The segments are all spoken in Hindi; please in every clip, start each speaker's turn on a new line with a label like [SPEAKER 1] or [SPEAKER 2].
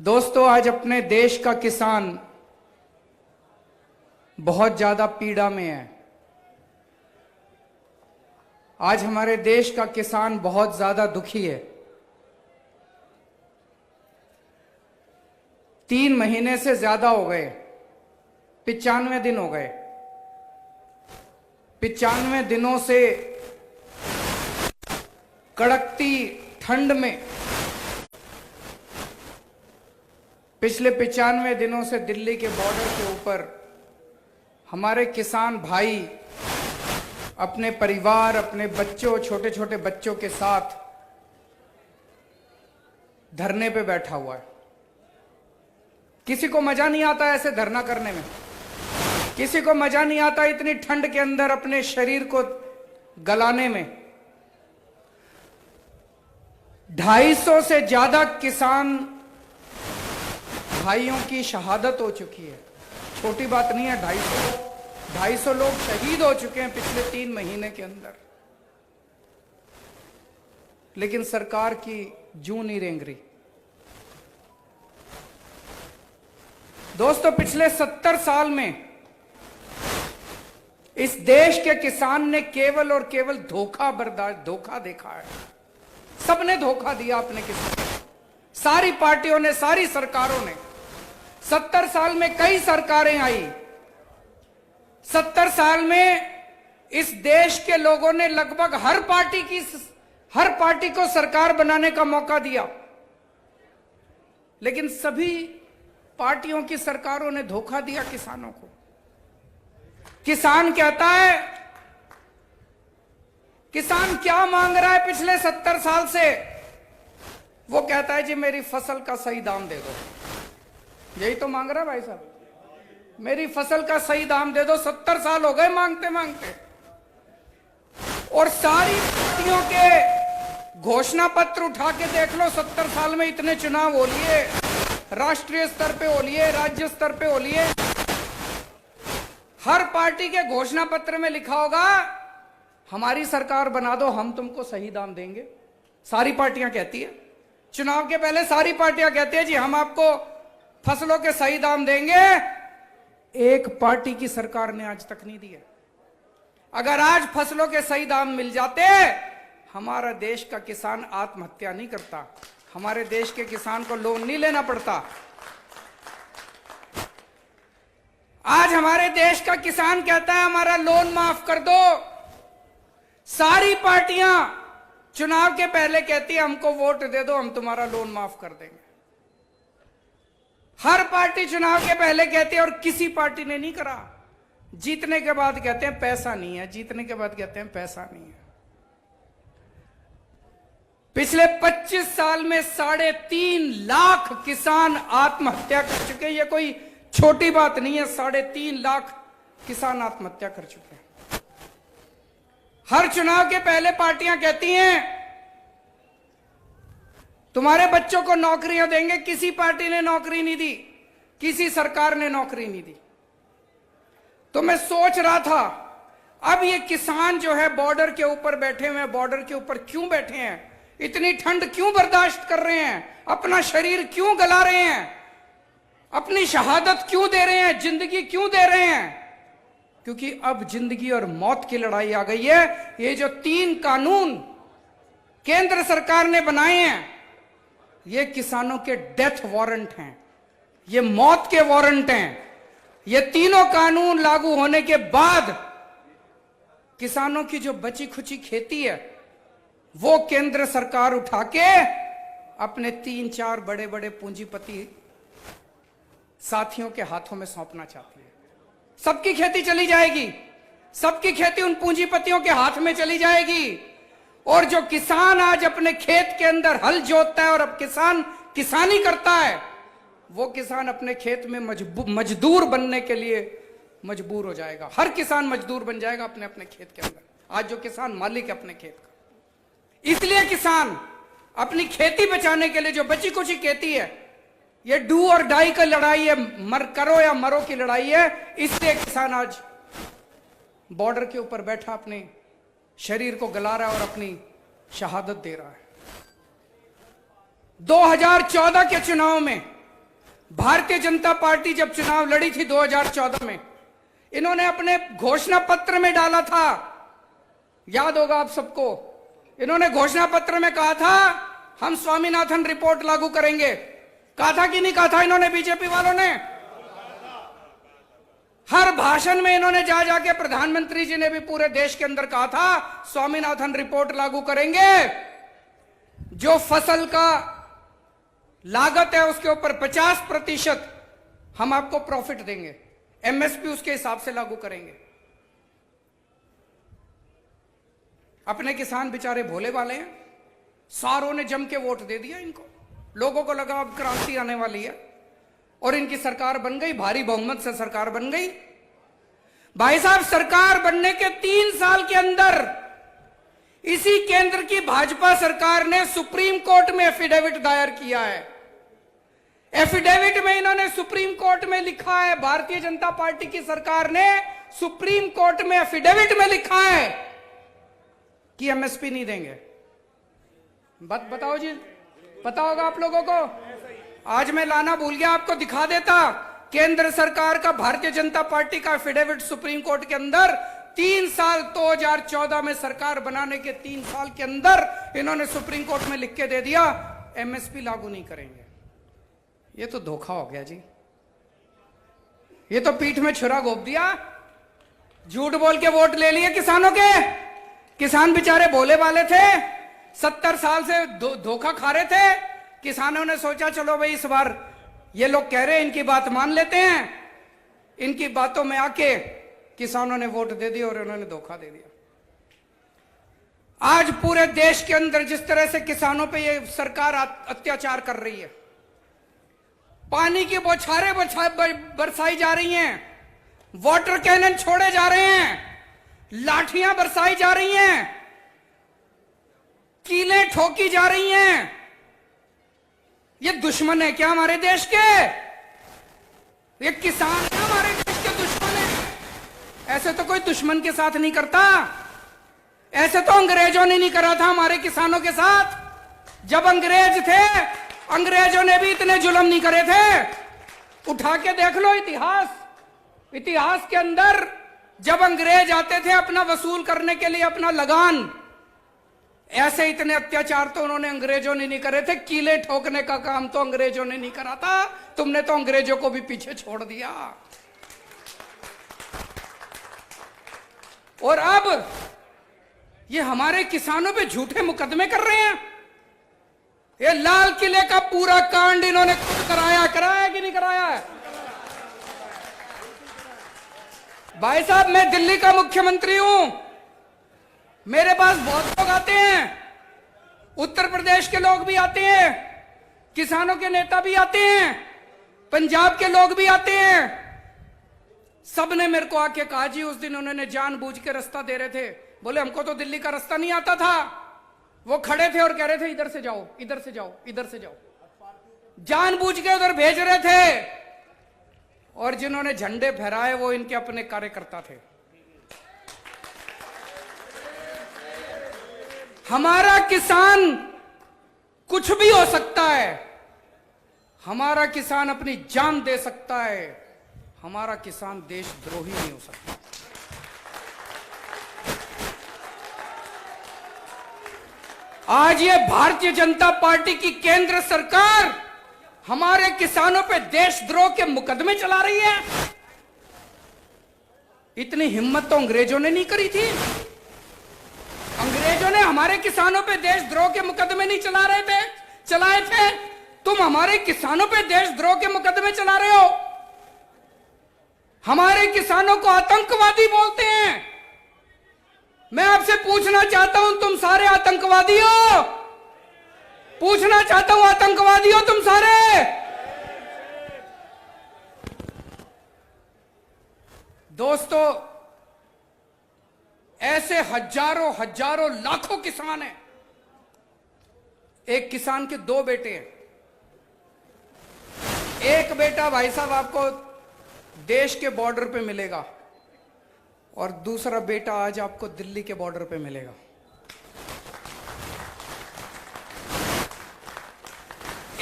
[SPEAKER 1] दोस्तों, आज अपने देश का किसान बहुत ज्यादा पीड़ा में है। आज हमारे देश का किसान बहुत ज्यादा दुखी है। 3 महीने से ज्यादा हो गए, 95 दिन हो गए। 95 दिनों से कड़कती ठंड में, पिछले 95 दिनों से दिल्ली के बॉर्डर के ऊपर हमारे किसान भाई अपने परिवार, अपने बच्चों, छोटे छोटे बच्चों के साथ धरने पे बैठा हुआ है। किसी को मजा नहीं आता ऐसे धरना करने में, किसी को मजा नहीं आता इतनी ठंड के अंदर अपने शरीर को गलाने में। 250 से ज्यादा किसान भाइयों की शहादत हो चुकी है। छोटी बात नहीं है। 250 लोग शहीद हो चुके हैं पिछले 3 महीने के अंदर। लेकिन सरकार की जूं नहीं रेंग रही। दोस्तों, पिछले 70 साल में इस देश के किसान ने केवल और केवल धोखा देखा है। सबने धोखा दिया अपने किसान, सारी पार्टियों ने, सारी सरकारों ने। 70 साल में कई सरकारें आई। 70 साल में इस देश के लोगों ने लगभग हर पार्टी को सरकार बनाने का मौका दिया, लेकिन सभी पार्टियों की सरकारों ने धोखा दिया किसानों को। किसान कहता है, किसान क्या मांग रहा है पिछले 70 साल से? वो कहता है जी मेरी फसल का सही दाम दे दो। यही तो मांग रहा है भाई साहब, मेरी फसल का सही दाम दे दो। 70 साल हो गए मांगते मांगते। और सारी पार्टियों के घोषणा पत्र उठा के देख लो। 70 साल में इतने चुनाव हो लिए, राष्ट्रीय स्तर पे हो लिए, राज्य स्तर पे हो लिए। हर पार्टी के घोषणा पत्र में लिखा होगा हमारी सरकार बना दो, हम तुमको सही दाम देंगे। सारी पार्टियां कहती है, चुनाव के पहले सारी पार्टियां कहती है जी हम आपको फसलों के सही दाम देंगे। एक पार्टी की सरकार ने आज तक नहीं दिया। अगर आज फसलों के सही दाम मिल जाते, हमारा देश का किसान आत्महत्या नहीं करता, हमारे देश के किसान को लोन नहीं लेना पड़ता। आज हमारे देश का किसान कहता है हमारा लोन माफ कर दो। सारी पार्टियां चुनाव के पहले कहती है हमको वोट दे दो, हम तुम्हारा लोन माफ कर देंगे। हर पार्टी चुनाव के पहले कहती है, और किसी पार्टी ने नहीं करा। जीतने के बाद कहते हैं पैसा नहीं है, जीतने के बाद कहते हैं पैसा नहीं है। पिछले 25 साल में 3.5 लाख किसान आत्महत्या कर चुके हैं। ये कोई छोटी बात नहीं है। 3.5 लाख किसान आत्महत्या कर चुके हैं। हर चुनाव के पहले पार्टियां कहती हैं तुम्हारे बच्चों को नौकरियां देंगे। किसी पार्टी ने नौकरी नहीं दी, किसी सरकार ने नौकरी नहीं दी। तो मैं सोच रहा था, अब ये किसान जो है बॉर्डर के ऊपर बैठे हुए हैं, बॉर्डर के ऊपर क्यों बैठे हैं? इतनी ठंड क्यों बर्दाश्त कर रहे हैं? अपना शरीर क्यों गला रहे हैं? अपनी शहादत क्यों दे रहे हैं? जिंदगी क्यों दे रहे हैं? क्योंकि अब जिंदगी और मौत की लड़ाई आ गई है। ये जो 3 कानून केंद्र सरकार ने बनाए हैं, ये किसानों के डेथ वारंट हैं, ये मौत के वारंट हैं। ये तीनों कानून लागू होने के बाद किसानों की जो बची खुची खेती है, वो केंद्र सरकार उठा के अपने 3-4 बड़े बड़े पूंजीपति साथियों के हाथों में सौंपना चाहती है। सबकी खेती चली जाएगी, सबकी खेती उन पूंजीपतियों के हाथ में चली जाएगी। और जो किसान आज अपने खेत के अंदर हल जोतता है और अब किसानी करता है, वो किसान अपने खेत में मजदूर बनने के लिए मजबूर हो जाएगा। हर किसान मजदूर बन जाएगा अपने अपने खेत के अंदर। आज जो किसान मालिक है अपने खेत का, इसलिए किसान अपनी खेती बचाने के लिए, जो बची कुची खेती है, ये डू और डाई का लड़ाई है, करो या मरो की लड़ाई है। इसलिए किसान आज बॉर्डर के ऊपर बैठा अपने शरीर को गला रहा है और अपनी शहादत दे रहा है। 2014 के चुनाव में भारतीय जनता पार्टी जब चुनाव लड़ी थी 2014 में, इन्होंने अपने घोषणा पत्र में डाला था, याद होगा आप सबको, इन्होंने घोषणा पत्र में कहा था हम स्वामीनाथन रिपोर्ट लागू करेंगे। कहा था कि नहीं कहा था इन्होंने, बीजेपी वालों ने? हर भाषण में इन्होंने जा जाके, प्रधानमंत्री जी ने भी पूरे देश के अंदर कहा था स्वामीनाथन रिपोर्ट लागू करेंगे, जो फसल का लागत है उसके ऊपर 50% हम आपको प्रॉफिट देंगे, एमएसपी उसके हिसाब से लागू करेंगे। अपने किसान बेचारे भोले वाले हैं, सारों ने जम के वोट दे दिया इनको, लोगों को लगा अब क्रांति आने वाली है और इनकी सरकार बन गई, भारी बहुमत से सरकार बन गई। भाई साहब, सरकार बनने के 3 साल के अंदर इसी केंद्र की भाजपा सरकार ने सुप्रीम कोर्ट में एफिडेविट दायर किया है। एफिडेविट में इन्होंने सुप्रीम कोर्ट में लिखा है, भारतीय जनता पार्टी की सरकार ने सुप्रीम कोर्ट में एफिडेविट में लिखा है कि एमएसपी नहीं देंगे। बताओ जी, पता होगा आप लोगों को? आज मैं लाना भूल गया, आपको दिखा देता। केंद्र सरकार का, भारतीय जनता पार्टी का एफिडेविट सुप्रीम कोर्ट के अंदर 3 साल 2014 में सरकार बनाने के 3 साल के अंदर इन्होंने सुप्रीम कोर्ट में लिख के दे दिया एमएसपी लागू नहीं करेंगे। ये तो धोखा हो गया जी, ये तो पीठ में छुरा घोप दिया, झूठ बोल के वोट ले लिए किसानों के। किसान बेचारे भोले वाले थे, 70 साल से धोखा खा रहे थे। किसानों ने सोचा चलो भाई इस बार ये लोग कह रहे हैं, इनकी बात मान लेते हैं। इनकी बातों में आके किसानों ने वोट दे दिया और उन्होंने धोखा दे दिया। आज पूरे देश के अंदर जिस तरह से किसानों पे ये सरकार अत्याचार कर रही है, पानी की बौछारें बरसाई जा रही हैं, वाटर कैनन छोड़े जा रहे हैं, लाठियां बरसाई जा रही हैं, कीलें ठोकी जा रही हैं। ये दुश्मन है क्या हमारे देश के? ये किसान है हमारे देश के दुश्मन है? ऐसे तो कोई दुश्मन के साथ नहीं करता, ऐसे तो अंग्रेजों ने नहीं करा था हमारे किसानों के साथ। जब अंग्रेज थे, अंग्रेजों ने भी इतने जुल्म नहीं करे थे। उठा के देख लो इतिहास, इतिहास के अंदर जब अंग्रेज आते थे अपना वसूल करने के लिए अपना लगान, ऐसे इतने अत्याचार तो उन्होंने, अंग्रेजों ने नहीं करे थे। कीले ठोकने का काम तो अंग्रेजों ने नहीं करा था, तुमने तो अंग्रेजों को भी पीछे छोड़ दिया। और अब ये हमारे किसानों पे झूठे मुकदमे कर रहे हैं। ये लाल किले का पूरा कांड इन्होंने खुद कराया कि नहीं कराया है? भाई साहब, मैं दिल्ली का मुख्यमंत्री हूं, मेरे पास बहुत लोग आते हैं, उत्तर प्रदेश के लोग भी आते हैं, किसानों के नेता भी आते हैं, पंजाब के लोग भी आते हैं। सबने मेरे को आके कहा जी, उस दिन उन्होंने जानबूझ के रास्ता दे रहे थे, बोले हमको तो दिल्ली का रास्ता नहीं आता था। वो खड़े थे और कह रहे थे इधर से जाओ, इधर से जाओ, इधर से जाओ, जानबूझ के उधर भेज रहे थे। और जिन्होंने झंडे फहराए वो इनके अपने कार्यकर्ता थे। हमारा किसान कुछ भी हो सकता है, हमारा किसान अपनी जान दे सकता है, हमारा किसान देशद्रोही नहीं हो सकता। आज ये भारतीय जनता पार्टी की केंद्र सरकार हमारे किसानों पे देशद्रोह के मुकदमे चला रही है। इतनी हिम्मत तो अंग्रेजों ने नहीं करी थी। अंग्रेजों ने हमारे किसानों पे देशद्रोह के मुकदमे नहीं चलाए थे। तुम हमारे किसानों पे देशद्रोह के मुकदमे चला रहे हो। हमारे किसानों को आतंकवादी बोलते हैं। मैं आपसे पूछना चाहता हूं, तुम सारे आतंकवादी हो? पूछना चाहता हूं, आतंकवादी हो तुम सारे? दोस्तों, ऐसे हजारों हजारों लाखों किसान हैं। एक किसान के 2 बेटे हैं। एक बेटा भाई साहब आपको देश के बॉर्डर पे मिलेगा और दूसरा बेटा आज आपको दिल्ली के बॉर्डर पे मिलेगा।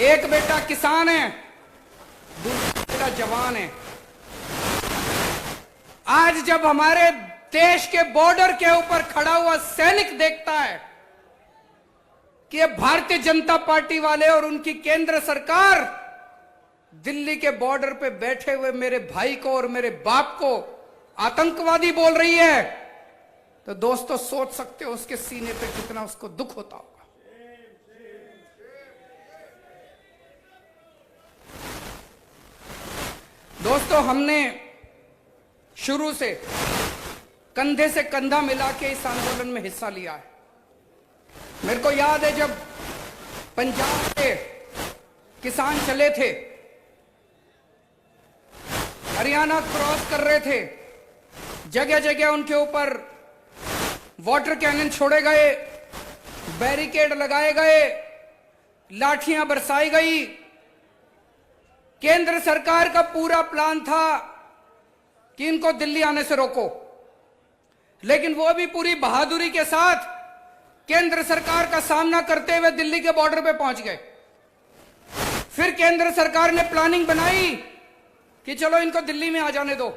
[SPEAKER 1] एक बेटा किसान है, दूसरा मेरा जवान है। आज जब हमारे देश के बॉर्डर के ऊपर खड़ा हुआ सैनिक देखता है कि ये भारतीय जनता पार्टी वाले और उनकी केंद्र सरकार दिल्ली के बॉर्डर पे बैठे हुए मेरे भाई को और मेरे बाप को आतंकवादी बोल रही है, तो दोस्तों सोच सकते हो उसके सीने पे कितना उसको दुख होता होगा। दोस्तों, हमने शुरू से कंधे से कंधा मिला के इस आंदोलन में हिस्सा लिया है। मेरे को याद है जब पंजाब से किसान चले थे, हरियाणा क्रॉस कर रहे थे, जगह जगह उनके ऊपर वाटर कैनन छोड़े गए, बैरिकेड लगाए गए, लाठियां बरसाई गई। केंद्र सरकार का पूरा प्लान था कि इनको दिल्ली आने से रोको, लेकिन वो भी पूरी बहादुरी के साथ केंद्र सरकार का सामना करते हुए दिल्ली के बॉर्डर पे पहुंच गए। फिर केंद्र सरकार ने प्लानिंग बनाई कि चलो इनको दिल्ली में आ जाने दो।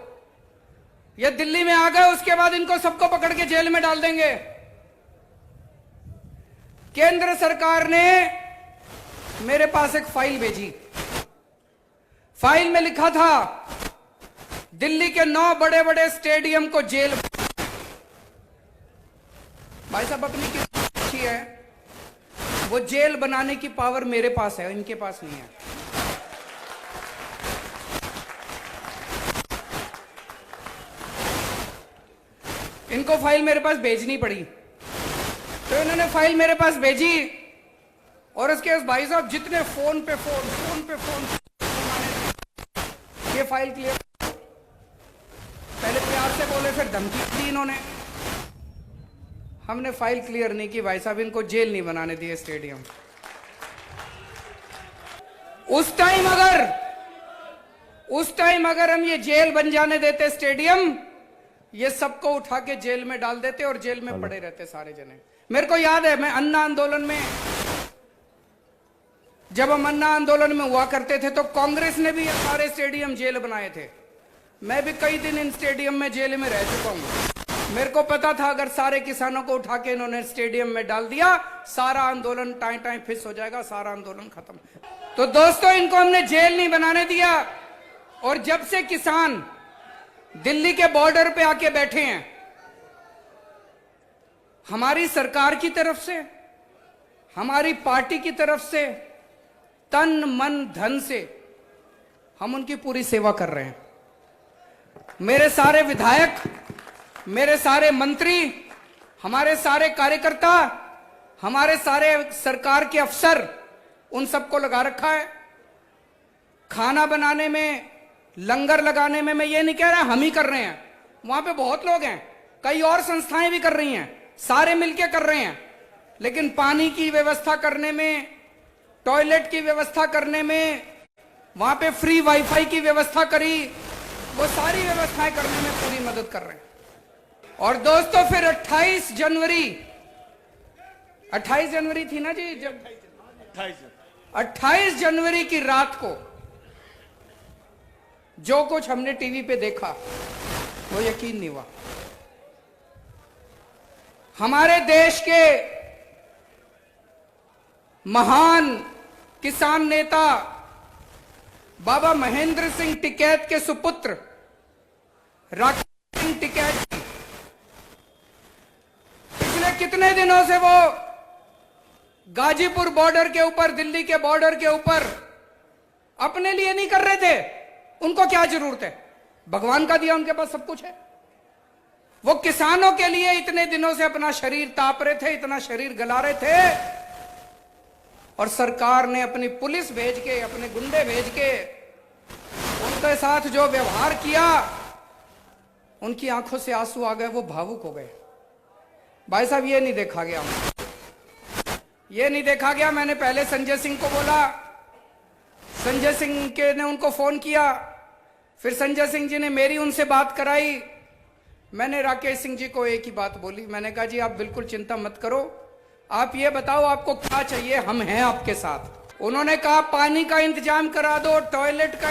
[SPEAKER 1] ये दिल्ली में आ गए, उसके बाद इनको सबको पकड़ के जेल में डाल देंगे। केंद्र सरकार ने मेरे पास एक फाइल भेजी। फाइल में लिखा था दिल्ली के 9 बड़े बड़े स्टेडियम को जेल। भाई साहब, अपनी कितनी अच्छी है, वो जेल बनाने की पावर मेरे पास है, इनके पास नहीं है। इनको फाइल मेरे पास भेजनी पड़ी, तो इन्होंने फाइल मेरे पास भेजी और उसके भाई साहब जितने फोन पे फोन ये फाइल क्लियर। पहले प्यार से बोले, फिर धमकी दी इन्होंने। हमने फाइल क्लियर नहीं की भाई साहब, इनको जेल नहीं बनाने दिए स्टेडियम। उस टाइम अगर हम ये जेल बन जाने देते स्टेडियम, ये सबको उठा के जेल में डाल देते और जेल में पड़े रहते सारे जने। मेरे को याद है, मैं अन्ना आंदोलन में, जब हम अन्ना आंदोलन में हुआ करते थे तो कांग्रेस ने भी ये सारे स्टेडियम जेल बनाए थे। मैं भी कई दिन इन स्टेडियम में जेल में रह चुका हूं। मेरे को पता था अगर सारे किसानों को उठा के इन्होंने स्टेडियम में डाल दिया, सारा आंदोलन टाइम फिस हो जाएगा, सारा आंदोलन खत्म। तो दोस्तों, इनको हमने जेल नहीं बनाने दिया। और जब से किसान दिल्ली के बॉर्डर पे आके बैठे हैं, हमारी सरकार की तरफ से, हमारी पार्टी की तरफ से, तन मन धन से हम उनकी पूरी सेवा कर रहे हैं। मेरे सारे विधायक, मेरे सारे मंत्री, हमारे सारे कार्यकर्ता, हमारे सारे सरकार के अफसर, उन सबको लगा रखा है। खाना बनाने में, लंगर लगाने में, मैं ये नहीं कह रहा हम ही कर रहे हैं, वहां पे बहुत लोग हैं, कई और संस्थाएं भी कर रही हैं, सारे मिलके कर रहे हैं। लेकिन पानी की व्यवस्था करने में, टॉयलेट की व्यवस्था करने में, वहां पे फ्री वाईफाई की व्यवस्था करी, वो सारी व्यवस्थाएं करने में पूरी मदद कर रहे हैं। और दोस्तों, फिर 28 जनवरी थी ना जी, जब 28 जनवरी की रात को जो कुछ हमने टीवी पे देखा वो यकीन नहीं हुआ। हमारे देश के महान किसान नेता बाबा महेंद्र सिंह टिकैत के सुपुत्र राकेश सिंह टिकैत पिछले कितने दिनों से वो गाजीपुर बॉर्डर के ऊपर, दिल्ली के बॉर्डर के ऊपर अपने लिए नहीं कर रहे थे। उनको क्या जरूरत है, भगवान का दिया उनके पास सब कुछ है। वो किसानों के लिए इतने दिनों से अपना शरीर ताप रहे थे, इतना शरीर गला रहे थे, और सरकार ने अपनी पुलिस भेज के, अपने गुंडे भेज के उनके साथ जो व्यवहार किया, उनकी आंखों से आंसू आ गए, वो भावुक हो गए। भाई साहब, ये नहीं देखा गया, ये नहीं देखा गया। मैंने पहले संजय सिंह को बोला, संजय सिंह के ने उनको फोन किया, फिर संजय सिंह जी ने मेरी उनसे बात कराई। मैंने राकेश सिंह जी को एक ही बात बोली, मैंने कहा जी आप बिल्कुल चिंता मत करो, आप ये बताओ आपको क्या चाहिए, हम हैं आपके साथ। उन्होंने कहा पानी का इंतजाम करा दो, टॉयलेट का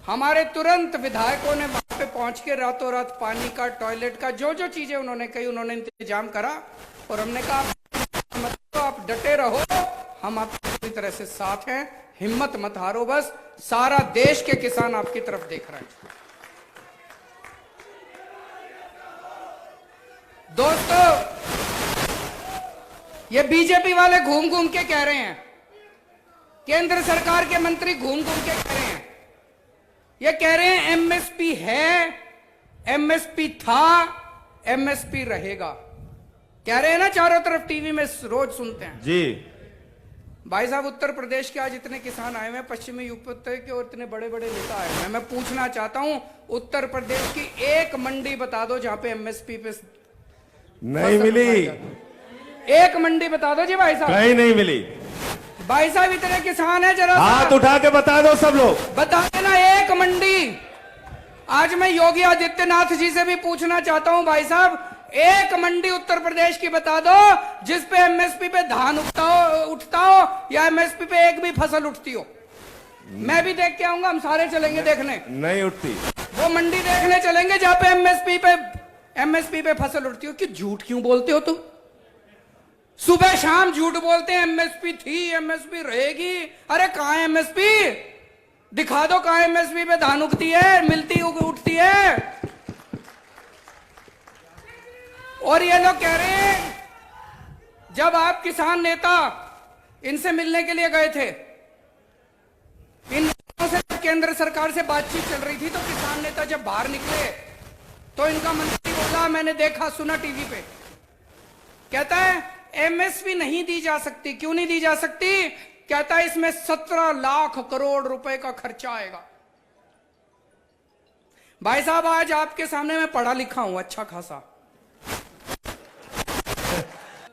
[SPEAKER 1] हमारे तुरंत विधायकों ने वहां पे पहुंच के रातों रात पानी का, टॉयलेट का, जो जो चीजें उन्होंने कही, उन्होंने इंतजाम करा। और हमने कहा तो आप डटे रहो, हम आपकी पूरी तरह से साथ हैं, हिम्मत मत हारो, बस सारा देश के किसान आपकी तरफ देख रहे हैं। दोस्तों, ये बीजेपी वाले घूम घूम के कह रहे हैं, केंद्र सरकार के मंत्री घूम घूम के कह रहे हैं, ये कह रहे हैं एमएसपी है, एमएसपी था, एमएसपी रहेगा, कह रहे हैं ना, चारों तरफ टीवी में रोज सुनते हैं
[SPEAKER 2] जी।
[SPEAKER 1] भाई साहब, उत्तर प्रदेश के आज इतने किसान आए हुए हैं, पश्चिमी यूपी के, और इतने बड़े बड़े नेता आए हुए हैं। मैं पूछना चाहता हूं, उत्तर प्रदेश की एक मंडी बता दो जहां पे एमएसपी पे
[SPEAKER 2] नहीं मिली।
[SPEAKER 1] एक मंडी बता दो जी भाई साहब।
[SPEAKER 2] कहीं नहीं मिली।
[SPEAKER 1] भाई साहब, इतने किसान हैं, जरा
[SPEAKER 2] हाथ उठा के बता दो सब लोग,
[SPEAKER 1] बता देना एक मंडी। आज मैं योगी आदित्यनाथ जी से भी पूछना चाहता हूं, भाई साहब, एक मंडी उत्तर प्रदेश की बता दो जिस पे एमएसपी पे धान उठता हो या एमएसपी पे एक भी फसल उठती हो। मैं भी देख के आऊंगा, हम सारे चलेंगे देखने।
[SPEAKER 2] नहीं उठती।
[SPEAKER 1] वो मंडी देखने चलेंगे जहां पे एमएसपी पे फसल उठती हो। कि झूठ क्यों बोलते हो तुम? सुबह शाम झूठ बोलते हैं, एमएसपी थी, एमएसपी रहेगी। अरे कहां है एमएसपी? दिखा दो कहां एमएसपी पे धान उगती है, मिलती उठती है। और ये लोग कह रहे हैं, जब आप किसान नेता इनसे मिलने के लिए गए थे, इन से केंद्र सरकार से बातचीत चल रही थी, तो किसान नेता जब बाहर निकले तो इनका मंत्री बोला, मैंने देखा सुना टीवी पे, कहता है एमएसपी नहीं दी जा सकती। क्यों नहीं दी जा सकती? कहता है इसमें 17 लाख करोड़ रुपए का खर्चा आएगा। भाई साहब, आज आपके सामने मैं पढ़ा लिखा हूं अच्छा खासा,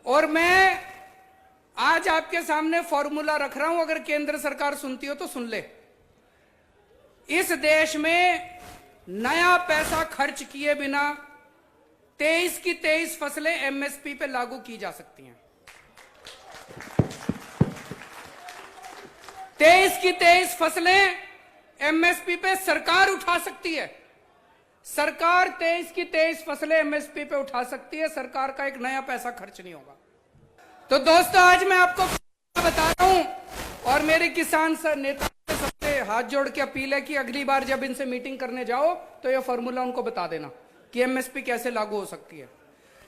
[SPEAKER 1] और मैं आज आपके सामने फॉर्मूला रख रहा हूं, अगर केंद्र सरकार सुनती हो तो सुन ले। इस देश में नया पैसा खर्च किए बिना 23 की 23 फसलें एमएसपी पे लागू की जा सकती हैं। 23 की 23 फसलें एमएसपी पे सरकार उठा सकती है। सरकार 23 की 23 फसलें एमएसपी पे उठा सकती है, सरकार का एक नया पैसा खर्च नहीं होगा। तो दोस्तों, आज मैं आपको बता रहा हूं, और मेरे किसान नेता सबसे हाथ जोड़ के अपील है कि अगली बार जब इनसे मीटिंग करने जाओ तो यह फॉर्मूला उनको बता देना कि एमएसपी कैसे लागू हो सकती है।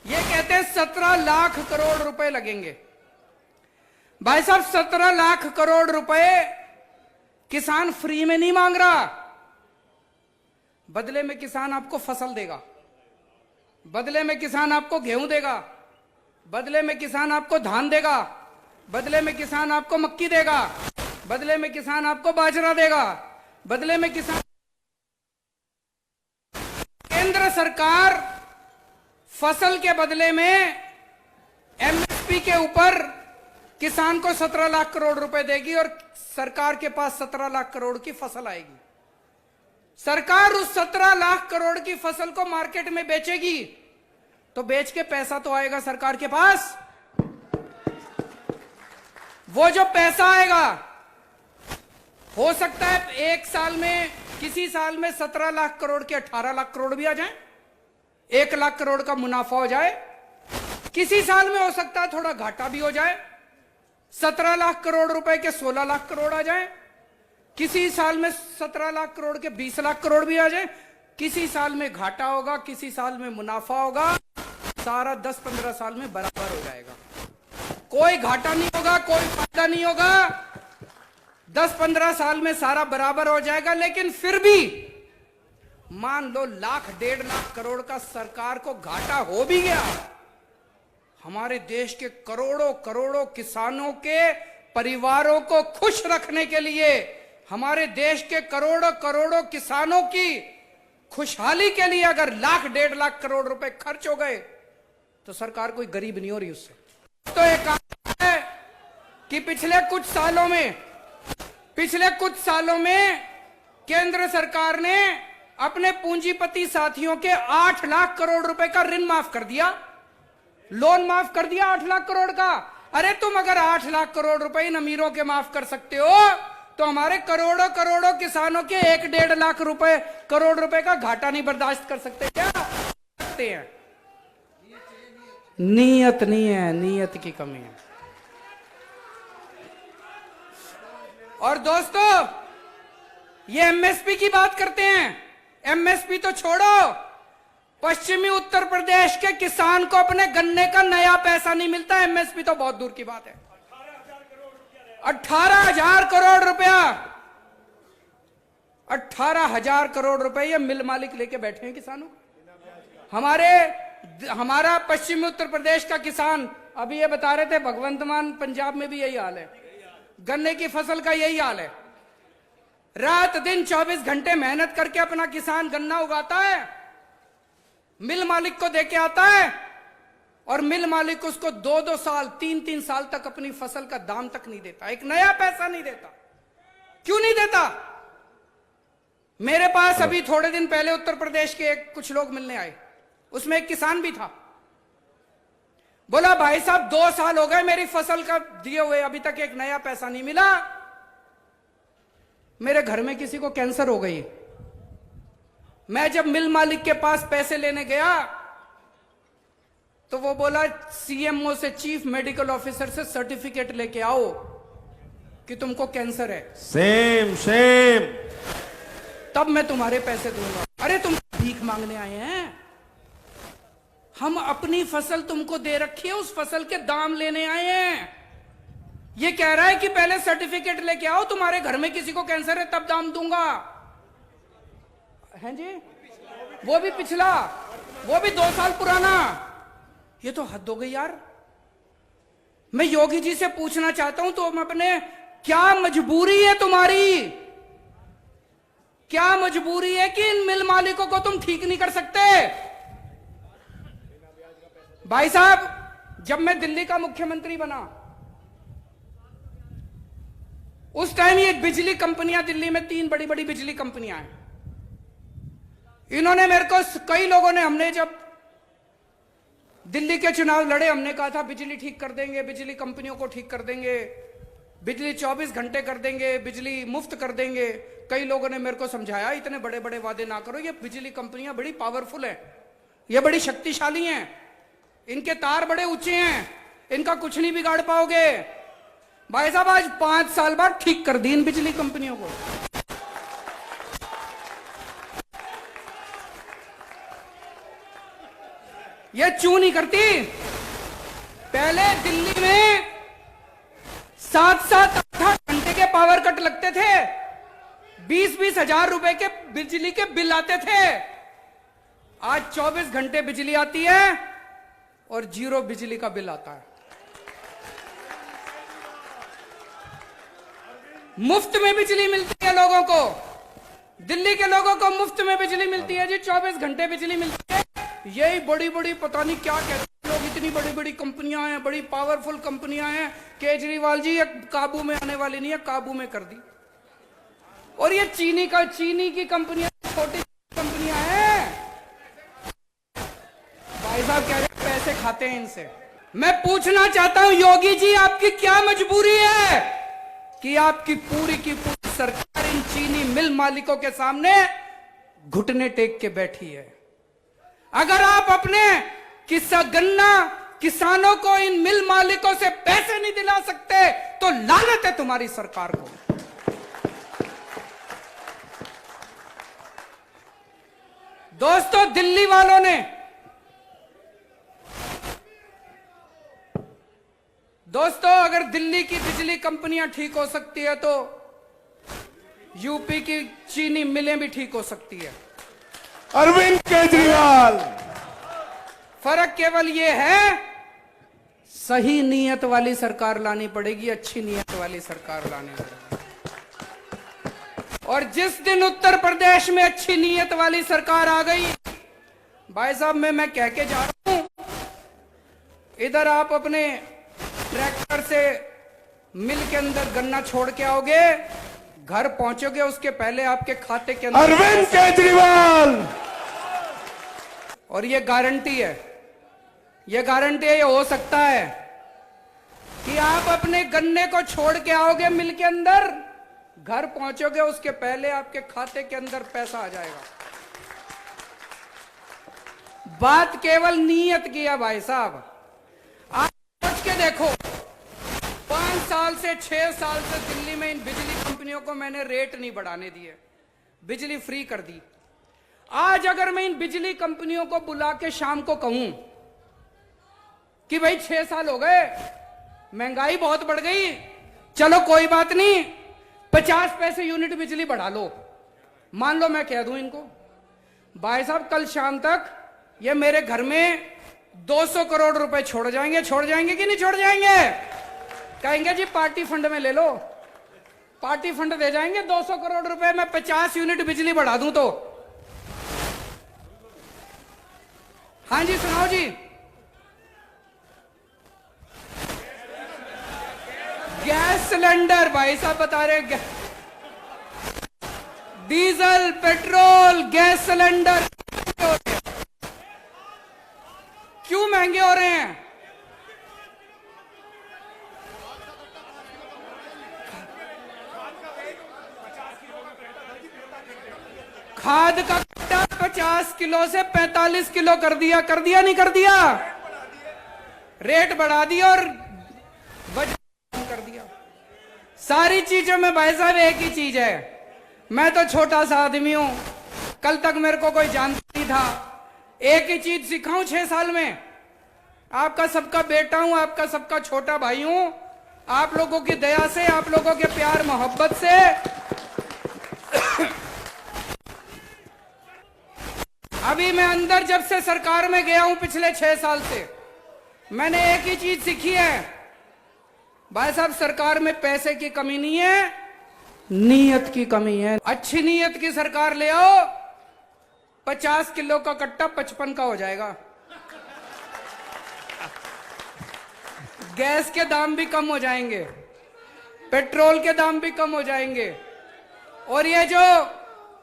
[SPEAKER 1] ये कहते हैं 17 लाख करोड़ रुपए लगेंगे। भाई साहब, 17 लाख करोड़ रुपए किसान फ्री में नहीं मांग रहा। बदले में किसान आपको फसल देगा, बदले में किसान आपको गेहूं देगा, बदले में किसान आपको धान देगा, बदले में किसान आपको मक्की देगा, बदले में किसान आपको बाजरा देगा, बदले में किसान। केंद्र सरकार फसल के बदले में एमएसपी के ऊपर किसान को 17 लाख करोड़ रुपए देगी, और सरकार के पास 17 लाख करोड़ की फसल आएगी। सरकार उस 17 लाख करोड़ की फसल को मार्केट में बेचेगी, तो बेच के पैसा तो आएगा सरकार के पास। वो जो पैसा आएगा, हो सकता है एक साल में, किसी साल में 17 लाख करोड़ के 18 लाख करोड़ भी आ जाए, 1 लाख करोड़ का मुनाफा हो जाए। किसी साल में हो सकता है थोड़ा घाटा भी हो जाए, 17 लाख करोड़ रुपए के 16 लाख करोड़ आ जाए। किसी साल में 17 लाख करोड़ के 20 लाख करोड़ भी आ जाए। किसी साल में घाटा होगा, किसी साल में मुनाफा होगा। सारा 10-15 साल में बराबर हो जाएगा, कोई घाटा नहीं होगा, कोई फायदा नहीं होगा। 10-15 साल में सारा बराबर हो जाएगा। लेकिन फिर भी मान लो 1,00,000-1,50,000 करोड़ का सरकार को घाटा हो भी गया, हमारे देश के करोड़ों करोड़ों किसानों के परिवारों को खुश रखने के लिए, हमारे देश के करोड़ों करोड़ों किसानों की खुशहाली के लिए अगर 1,00,000-1,50,000 करोड़ रुपए खर्च हो गए तो सरकार कोई गरीब नहीं हो रही उससे। तो एक है कि पिछले कुछ सालों में केंद्र सरकार ने अपने पूंजीपति साथियों के 8 लाख करोड़ रुपए का ऋण माफ कर दिया, लोन माफ कर दिया 8 लाख करोड़ का। अरे तुम अगर 8 लाख करोड़ रुपए इन अमीरों के माफ कर सकते हो तो हमारे करोड़ों करोड़ों किसानों के 1-1.5 लाख रुपए, करोड़ रुपए का घाटा नहीं बर्दाश्त कर सकते क्या? सकते हैं। नीयत नहीं है, नीयत की कमी है। और दोस्तों, ये एमएसपी की बात करते हैं। एमएसपी तो छोड़ो, पश्चिमी उत्तर प्रदेश के किसान को अपने गन्ने का नया पैसा नहीं मिलता। एमएसपी तो बहुत दूर की बात है। 18,000 करोड़ रुपया, 18,000 करोड़ रुपए ये मिल मालिक लेके बैठे हैं किसानों। हमारा पश्चिमी उत्तर प्रदेश का किसान, अभी ये बता रहे थे भगवंत मान पंजाब में भी यही हाल है, गन्ने की फसल का यही हाल है। रात दिन 24 घंटे मेहनत करके अपना किसान गन्ना उगाता है, मिल मालिक को देके आता है, और मिल मालिक उसको 2-2 साल, 3-3 साल तक अपनी फसल का दाम तक नहीं देता, एक नया पैसा नहीं देता। क्यों नहीं देता? मेरे पास अभी थोड़े दिन पहले उत्तर प्रदेश के कुछ लोग मिलने आए, उसमें एक किसान भी था। बोला भाई साहब 2 साल हो गए मेरी फसल का दिए हुए, अभी तक एक नया पैसा नहीं मिला। मेरे घर में किसी को कैंसर हो गई। मैं जब मिल मालिक के पास पैसे लेने गया तो वो बोला सीएमओ से, चीफ मेडिकल ऑफिसर से सर्टिफिकेट लेके आओ कि तुमको कैंसर है,
[SPEAKER 2] सेम सेम,
[SPEAKER 1] तब मैं तुम्हारे पैसे दूंगा। अरे तुम भीख मांगने आए हैं? हम अपनी फसल तुमको दे रखी है, उस फसल के दाम लेने आए हैं। ये कह रहा है कि पहले सर्टिफिकेट लेके आओ, तुम्हारे घर में किसी को कैंसर है तब दाम दूंगा। हैं जी? वो भी पिछला, वो भी 2 साल पुराना। ये तो हद हो गई यार। मैं योगी जी से पूछना चाहता हूं, तो अपने क्या मजबूरी है तुम्हारी? क्या मजबूरी है कि इन मिल मालिकों को तुम ठीक नहीं कर सकते? भाई साहब, जब मैं दिल्ली का मुख्यमंत्री बना, उस टाइम ये बिजली कंपनियां, दिल्ली में 3 बड़ी बड़ी बिजली कंपनियां हैं। इन्होंने मेरे को, कई लोगों ने, हमने जब दिल्ली के चुनाव लड़े, हमने कहा था बिजली ठीक कर देंगे, बिजली कंपनियों को ठीक कर देंगे, बिजली 24 घंटे कर देंगे, बिजली मुफ्त कर देंगे। कई लोगों ने मेरे को समझाया इतने बड़े बड़े वादे ना करो, ये बिजली कंपनियां बड़ी पावरफुल है, ये बड़ी शक्तिशाली हैं, इनके तार बड़े ऊंचे हैं, इनका कुछ नहीं बिगाड़ पाओगे। भाई साहब, आज 5 साल बाद ठीक कर दी इन बिजली कंपनियों को। ये क्यों नहीं करती? पहले दिल्ली में 7-7, 8 घंटे के पावर कट लगते थे, 20-20 हजार रुपए के बिजली के बिल आते थे। आज 24 घंटे बिजली आती है और 0 बिजली का बिल आता है। मुफ्त में बिजली मिलती है लोगों को, दिल्ली के लोगों को मुफ्त में बिजली मिलती है जी, 24 घंटे बिजली मिलती है। यही बड़ी बड़ी पता नहीं क्या कहते हैं लोग, इतनी बड़ी बड़ी कंपनियां हैं, बड़ी पावरफुल कंपनियां हैं। केजरीवाल जी, ये काबू में आने वाली नहीं है, काबू में कर दी। और ये चीनी की कंपनियां, छोटी कंपनियां हैं। भाई साहब कह रहे हैं पैसे खाते हैं इनसे। मैं पूछना चाहता हूं योगी जी, आपकी क्या मजबूरी है कि आपकी पूरी की पूरी सरकार इन चीनी मिल मालिकों के सामने घुटने टेक के बैठी है? अगर आप अपने गन्ना किसानों को, इन मिल मालिकों से पैसे नहीं दिला सकते, तो लानत है तुम्हारी सरकार को। दोस्तों, दिल्ली वालों ने, दोस्तों, अगर दिल्ली की बिजली कंपनियां ठीक हो सकती है तो यूपी की चीनी मिलें भी ठीक हो सकती है।
[SPEAKER 2] अरविंद केजरीवाल,
[SPEAKER 1] फर्क केवल यह है, सही नीयत वाली सरकार लानी पड़ेगी, अच्छी नीयत वाली सरकार लानी पड़ेगी। और जिस दिन उत्तर प्रदेश में अच्छी नीयत वाली सरकार आ गई, भाई साहब, मैं कह के जा रहा हूं, इधर आप अपने ट्रैक्टर से मिल के अंदर गन्ना छोड़ के आओगे, घर पहुंचोगे, उसके पहले आपके खाते के अंदर
[SPEAKER 2] अरविंद केजरीवाल।
[SPEAKER 1] और ये गारंटी है, ये गारंटी है, ये हो सकता है कि आप अपने गन्ने को छोड़ के आओगे मिल के अंदर, घर पहुंचोगे उसके पहले आपके खाते के अंदर पैसा आ जाएगा। बात केवल नीयत की है भाई साहब। आप सोच के देखो, 5 साल से 6 साल से दिल्ली में इन बिजली कंपनियों को मैंने रेट नहीं बढ़ाने दिए, बिजली फ्री कर दी। आज अगर मैं इन बिजली कंपनियों को बुला के शाम को कहूं कि भाई 6 साल हो गए, महंगाई बहुत बढ़ गई, चलो कोई बात नहीं 50 पैसे यूनिट बिजली बढ़ा लो, मान लो मैं कह दूं इनको, भाई साहब कल शाम तक ये मेरे घर में 200 करोड़ रुपए छोड़ जाएंगे कि नहीं छोड़ जाएंगे? कहेंगे जी पार्टी फंड में ले लो, पार्टी फंड दे जाएंगे 200 करोड़ रुपए में 50 यूनिट बिजली बढ़ा दूं तो। हाँ जी सुनाओ जी। गैस सिलेंडर भाई साहब बता रहे, डीजल पेट्रोल गैस सिलेंडर क्यों महंगे हो रहे हैं? खाद का कट्टा 50 किलो से 45 किलो कर दिया नहीं कर दिया? रेट बढ़ा दिया और बजट कर दिया। सारी चीजों में भाई साहब एक ही चीज है, मैं तो छोटा सा आदमी हूं, कल तक मेरे को कोई जानता नहीं था। एक ही चीज सिखाऊं 6 साल में, आपका सबका बेटा हूं, आपका सबका छोटा भाई हूं, आप लोगों की दया से, आप लोगों के प्यार मोहब्बत से अभी मैं अंदर जब से सरकार में गया हूं पिछले 6 साल से, मैंने एक ही चीज सीखी है भाई साहब, सरकार में पैसे की कमी नहीं है, नीयत की कमी है। अच्छी नीयत की सरकार ले आओ, 50 किलो का कट्टा 55 का हो जाएगा, गैस के दाम भी कम हो जाएंगे, पेट्रोल के दाम भी कम हो जाएंगे। और ये जो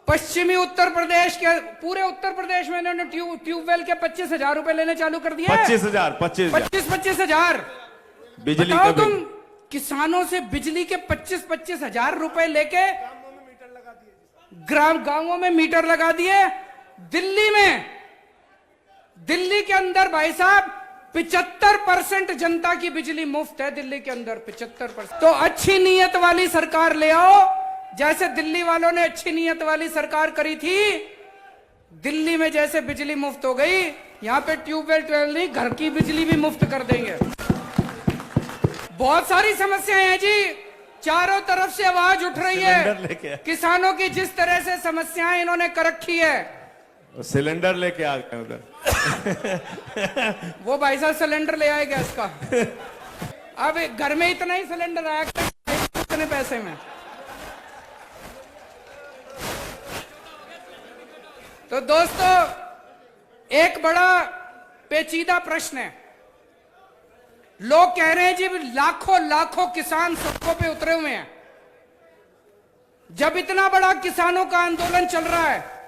[SPEAKER 1] पश्चिमी उत्तर प्रदेश के, पूरे उत्तर प्रदेश में इन्होंने ट्यूबवेल के 25,000 रुपए लेने चालू कर दिए। 25,000 बिजली का तुम किसानों से बिजली के 25,000 रुपए लेके गांवों में मीटर लगा दिए। दिल्ली के अंदर भाई साहब 75% जनता की बिजली मुफ्त है, दिल्ली के अंदर 75%। तो अच्छी नीयत वाली सरकार ले आओ, जैसे दिल्ली वालों ने अच्छी नीयत वाली सरकार करी थी, दिल्ली में जैसे बिजली मुफ्त हो गई, यहां पे ट्यूबवेल नहीं, घर की बिजली भी मुफ्त कर देंगे। बहुत सारी समस्याएं हैं जी, चारों तरफ से आवाज उठ रही है किसानों की, जिस तरह से समस्याएं इन्होंने कर रखी है।
[SPEAKER 2] सिलेंडर लेके आ गए उधर
[SPEAKER 1] वो भाई साहब सिलेंडर ले आए गैस का, अब घर में इतना ही सिलेंडर आया इतने पैसे में। तो दोस्तों एक बड़ा पेचीदा प्रश्न है, लोग कह रहे हैं जी लाखों किसान सड़कों पे उतरे हुए हैं। जब इतना बड़ा किसानों का आंदोलन चल रहा है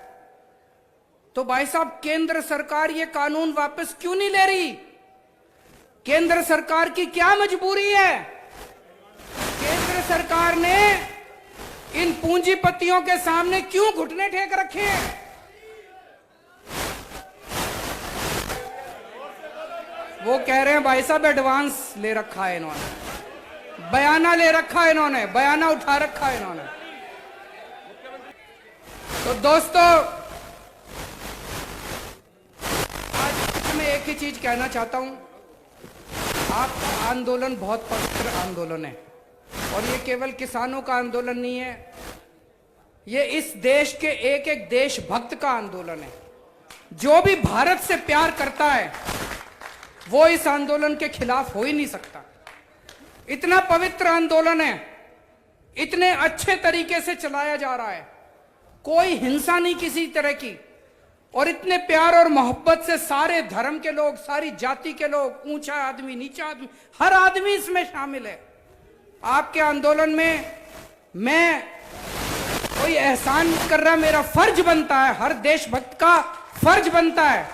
[SPEAKER 1] तो भाई साहब केंद्र सरकार ये कानून वापस क्यों नहीं ले रही? केंद्र सरकार की क्या मजबूरी है? केंद्र सरकार ने इन पूंजीपतियों के सामने क्यों घुटने टेक रखे हैं? वो कह रहे हैं भाई साहब एडवांस ले रखा है इन्होंने, बयाना ले रखा है इन्होंने, बयाना उठा रखा है इन्होंने। तो दोस्तों आज मैं एक ही चीज कहना चाहता हूं, आपका आंदोलन बहुत पवित्र आंदोलन है और ये केवल किसानों का आंदोलन नहीं है, ये इस देश के एक एक देशभक्त का आंदोलन है। जो भी भारत से प्यार करता है वो इस आंदोलन के खिलाफ हो ही नहीं सकता। इतना पवित्र आंदोलन है, इतने अच्छे तरीके से चलाया जा रहा है, कोई हिंसा नहीं किसी तरह की, और इतने प्यार और मोहब्बत से सारे धर्म के लोग, सारी जाति के लोग, ऊंचा आदमी नीचा आदमी, हर आदमी इसमें शामिल है। आपके आंदोलन में मैं कोई एहसान नहीं कर रहा, मेरा फर्ज बनता है, हर देशभक्त का फर्ज बनता है।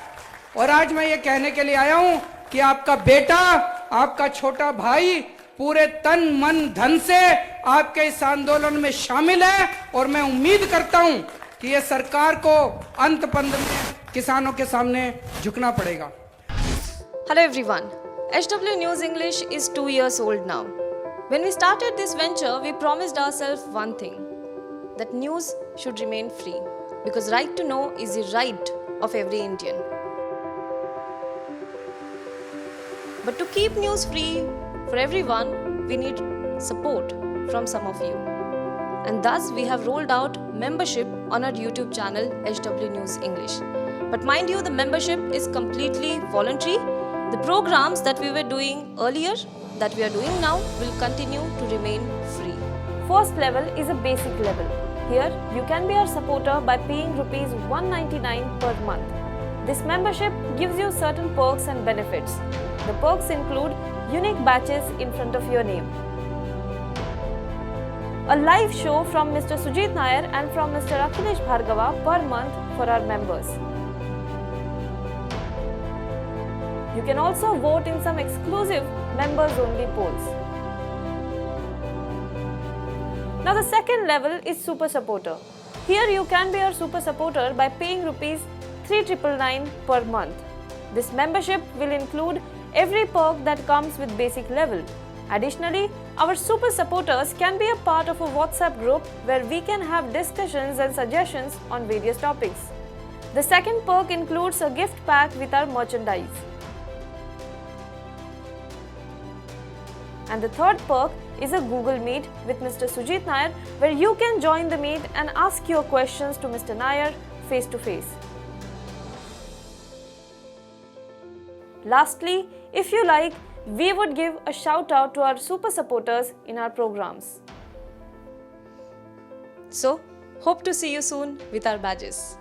[SPEAKER 1] और आज मैं ये कहने के लिए आया हूं कि आपका बेटा, आपका छोटा भाई पूरे तन मन धन से आपके इस आंदोलन में शामिल है और मैं उम्मीद करता हूं कि ये सरकार को अंत पंद में किसानों के सामने झुकना पड़ेगा।
[SPEAKER 3] Hello everyone. HW News English is 2 years old now. When we started this venture, we promised ourselves one thing, that news should remain free, because right to know is the right of every Indian. But to keep news free for everyone, we need support from some of you. And thus we have rolled out membership on our YouTube channel HW News English. But mind you, the membership is completely voluntary. The programs that we were doing earlier, that we are doing now, will continue to remain free.
[SPEAKER 4] First level is a basic level. Here you can be our supporter by paying rupees 199 per month. This membership gives you certain perks and benefits. The perks include unique badges in front of your name, a live show from Mr. Sujit Nair and from Mr. Akhilesh Bhargava per month for our members. You can also vote in some exclusive members-only polls. Now the second level is Super Supporter. Here you can be our Super Supporter by paying rupees 3,999 per month. This membership will include every perk that comes with basic level. Additionally, our Super Supporters can be a part of a WhatsApp group where we can have discussions and suggestions on various topics. The second perk includes a gift pack with our merchandise. And the third perk is a Google Meet with Mr. Sujit Nair, where you can join the meet and ask your questions to Mr. Nair face to face. Lastly, if you like, we would give a shout out to our super supporters in our programs.
[SPEAKER 3] So, hope to see you soon with our badges.